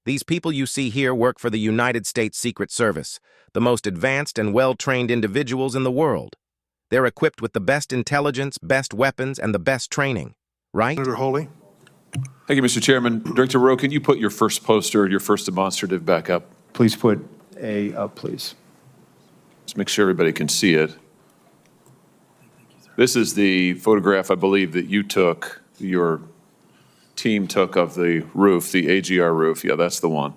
These people you see here work for the United States Secret Service, the most advanced and well-trained individuals in the world. They're equipped with the best intelligence, best weapons, and the best training, right? Senator Hawley. Thank you, Mr. Chairman. Director Rowe, can you put your first poster, your first demonstrative back up? Please put A up, please. Let's make sure everybody can see it. This is the photograph, I believe, that you took, your team took of the roof, the AGR roof. Yeah, that's the one.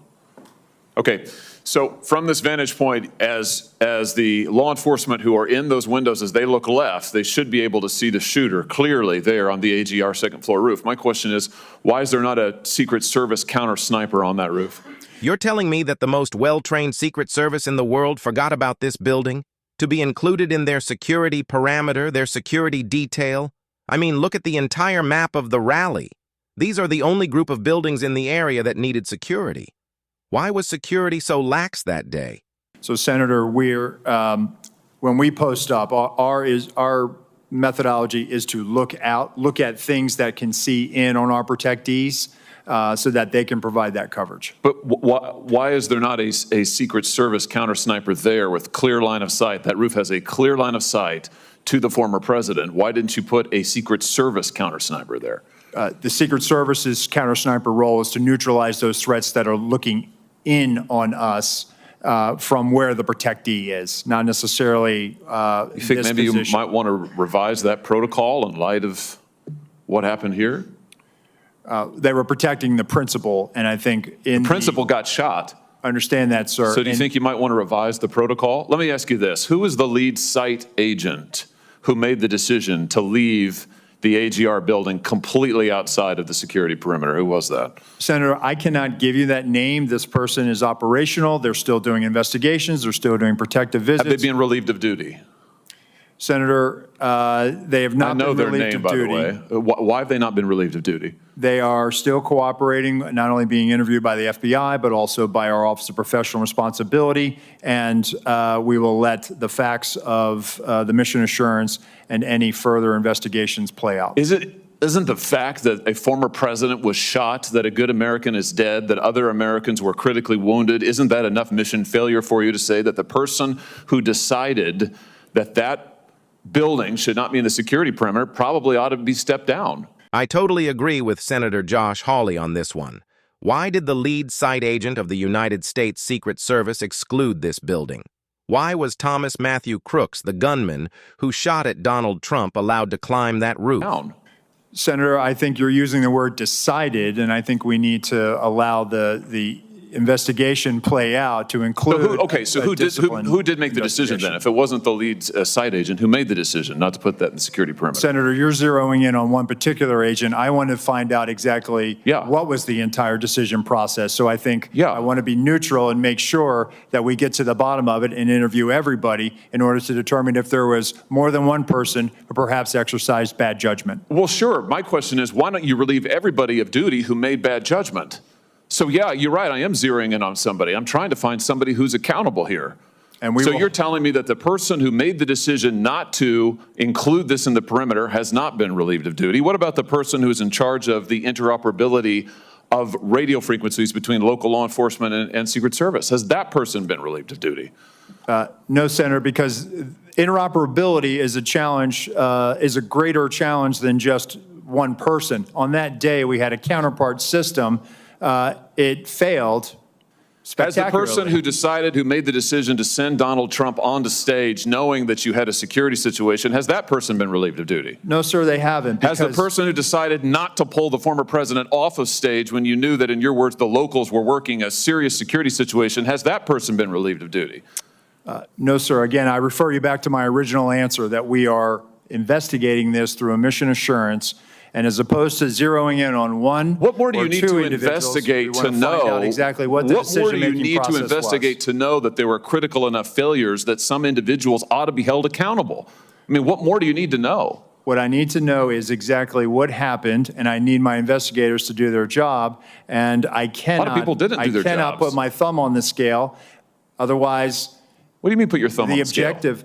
Okay, so from this vantage point, as the law enforcement who are in those windows, as they look left, they should be able to see the shooter clearly there on the AGR second floor roof. My question is, why is there not a Secret Service counter sniper on that roof? You're telling me that the most well-trained Secret Service in the world forgot about this building? To be included in their security parameter, their security detail? I mean, look at the entire map of the rally. These are the only group of buildings in the area that needed security. Why was security so lax that day? So, Senator, when we post up, our methodology is to look at things that can see in on our protectees so that they can provide that coverage. But why is there not a Secret Service counter sniper there with clear line of sight? That roof has a clear line of sight to the former president. Why didn't you put a Secret Service counter sniper there? The Secret Service's counter sniper role is to neutralize those threats that are looking in on us from where the protectee is, not necessarily you think maybe you might want to revise that protocol in light of what happened here? They were protecting the principal, and I think the principal got shot. Understand that, sir. So do you think you might want to revise the protocol? Let me ask you this. Who was the lead site agent who made the decision to leave the AGR building completely outside of the security perimeter? Who was that? Senator, I cannot give you that name. This person is operational. They're still doing investigations. They're still doing protective visits. Have they been relieved of duty? Senator, they have not been relieved of duty. I know their name, by the way. Why have they not been relieved of duty? They are still cooperating, not only being interviewed by the FBI, but also by our Office of Professional Responsibility. And we will let the facts of the mission assurance and any further investigations play out. Isn't the fact that a former president was shot, that a good American is dead, that other Americans were critically wounded, isn't that enough mission failure for you to say that the person who decided that that building should not be in the security perimeter probably ought to be stepped down? I totally agree with Senator Josh Hawley on this one. Why did the lead site agent of the United States Secret Service exclude this building? Why was Thomas Matthew Crooks, the gunman who shot at Donald Trump, allowed to climb that roof? Senator, I think you're using the word decided, and I think we need to allow the investigation play out to include. So who did make the decision then? If it wasn't the lead site agent, who made the decision not to put that in the security perimeter? Senator, you're zeroing in on one particular agent. I want to find out exactly what was the entire decision process. So I think I want to be neutral and make sure that we get to the bottom of it and interview everybody in order to determine if there was more than one person who perhaps exercised bad judgment. Well, sure. My question is, why don't you relieve everybody of duty who made bad judgment? So yeah, you're right, I am zeroing in on somebody. I'm trying to find somebody who's accountable here. And so you're telling me that the person who made the decision not to include this in the perimeter has not been relieved of duty. What about the person who's in charge of the interoperability of radio frequencies between local law enforcement and Secret Service? Has that person been relieved of duty? No, Senator, because interoperability is a challenge, is a greater challenge than just one person. On that day, we had a counterpart system. It failed As the person who made the decision to send Donald Trump onto stage knowing that you had a security situation, has that person been relieved of duty? No, sir, they haven't. Has the person who decided not to pull the former president off of stage when you knew that, in your words, the locals were working a serious security situation, has that person been relieved of duty? No, sir. Again, I refer you back to my original answer that we are investigating this through a mission assurance. And as opposed to zeroing in on one, what more do you need to investigate to know exactly what the decision-making process was? What more do you need to investigate to know that there were critical enough failures that some individuals ought to be held accountable? I mean, what more do you need to know? What I need to know is exactly what happened, and I need my investigators to do their job. And I cannot. A lot of people didn't do their jobs. I cannot put my thumb on the scale, otherwise. What do you mean put your thumb on the scale?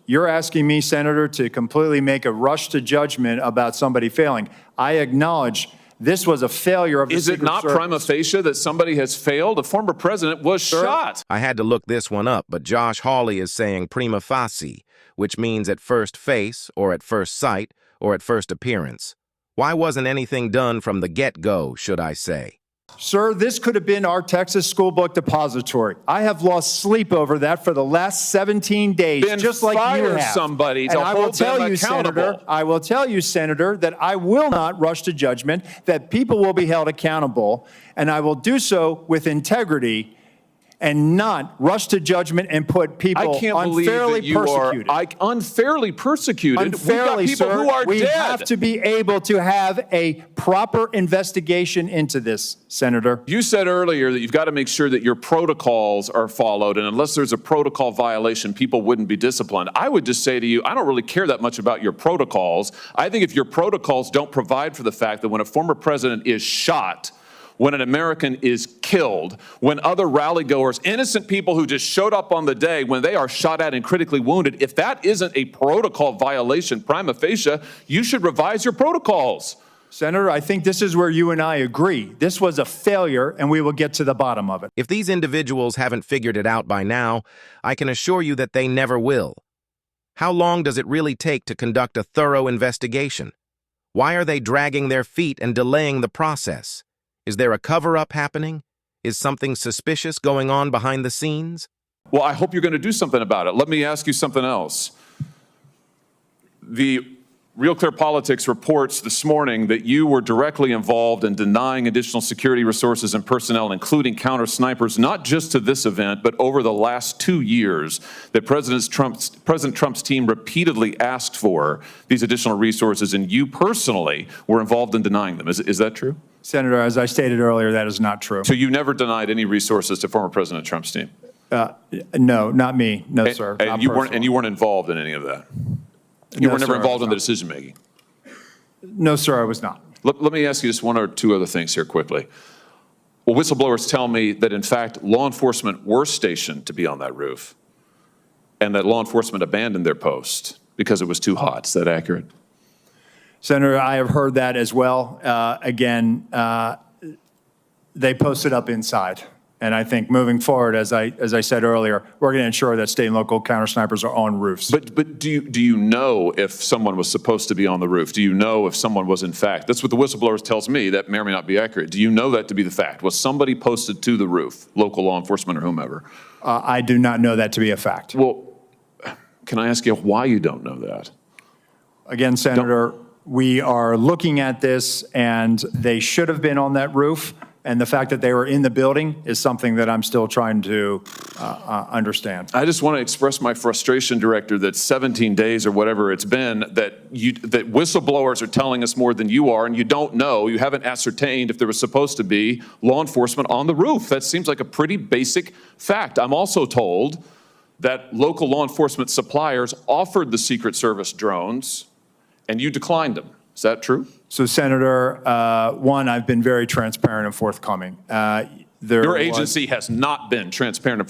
You're asking me, Senator, to completely make a rush to judgment about somebody failing. I acknowledge This was a failure of the Secret Service. Is it not prima facie that somebody has failed? A former president was shot. I had to look this one up, but Josh Hawley is saying prima facie, which means at first face, or at first sight, or at first appearance. Why wasn't anything done from the get-go, should I say? Sir, this could have been our Texas school book depository. I have lost sleep over that for the last 17 days, just like you have. Somebody to hold them accountable. I will tell you, Senator, that I will not rush to judgment, that people will be held accountable, and I will do so with integrity and not rush to judgment and put people unfairly persecuted. Unfairly persecuted? Unfairly, We've got people who are we dead. have to be able to have a proper investigation into this, Senator. You said earlier that you've got to make sure that your protocols are followed, and unless there's a protocol violation, people wouldn't be disciplined. I would just say to you, I don't really care that much about your protocols. I think if your protocols don't provide for the fact that when a former president is shot, when an American is killed, when other rally-goers, innocent people who just showed up on the day, when they are shot at and critically wounded, if that isn't a protocol violation prima facie, you should revise your protocols. Senator, I think this is where you and I agree. This was a failure, and we will get to the bottom of it. If these individuals haven't figured it out by now, I can assure you that they never will. How long does it really take to conduct a thorough investigation? Why are they dragging their feet and delaying the process? Is there a cover-up happening? Is something suspicious going on behind the scenes? Well, I hope you're going to do something about it. Let me ask you something else. The Real Clear Politics reports this morning that you were directly involved in denying additional security resources and personnel, including counter-snipers, not just to this event, but over the last 2 years, that President Trump's team repeatedly asked for these additional resources, and you personally were involved in denying them. Is that true? Senator, as I stated earlier, that is not true. So you never denied any resources to former President Trump's team? No, not me. No, sir. And you weren't involved in any of that? You were never involved in the decision-making? No, sir, I was not. Let me ask you just one or two other things here quickly. Well, whistleblowers tell me that, in fact, law enforcement were stationed to be on that roof and that law enforcement abandoned their post because it was too hot. Is that accurate? Senator, I have heard that as well. Again, they posted up inside. And I think moving forward, as I said earlier, we're going to ensure that state and local counter-snipers are on roofs. But do you know if someone was supposed to be on the roof? Do you know if someone was in fact? That's what the whistleblowers tells me. That may or may not be accurate. Do you know that to be the fact? Was somebody posted to the roof, local law enforcement or whomever? I do not know that to be a fact. Well, can I ask you why you don't know that? Again, Senator, we are looking at this, and they should have been on that roof. And the fact that they were in the building is something that I'm still trying to understand. I just want to express my frustration, Director, that 17 days or whatever it's been, that whistleblowers are telling us more than you are, and you don't know, you haven't ascertained if there was supposed to be law enforcement on the roof. That seems like a pretty basic fact. I'm also told that local law enforcement suppliers offered the Secret Service drones, and you declined them. Is that true? So, Senator, one, I've been very transparent and forthcoming. Your agency has not been transparent and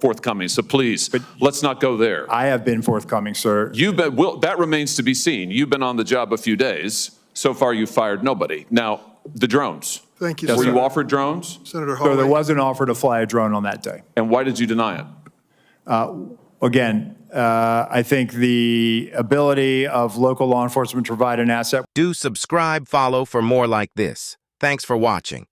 forthcoming, so please, let's not go there. I have been forthcoming, sir. That remains to be seen. You've been on the job a few days. So far, you've fired nobody. Now, the drones. Thank you, Were sir. you offered drones? Senator Hawley. So there was an offer to fly a drone on that day. And why did you deny it? Again, I think the ability of local law enforcement to provide an asset. Do subscribe, follow for more like this. Thanks for watching.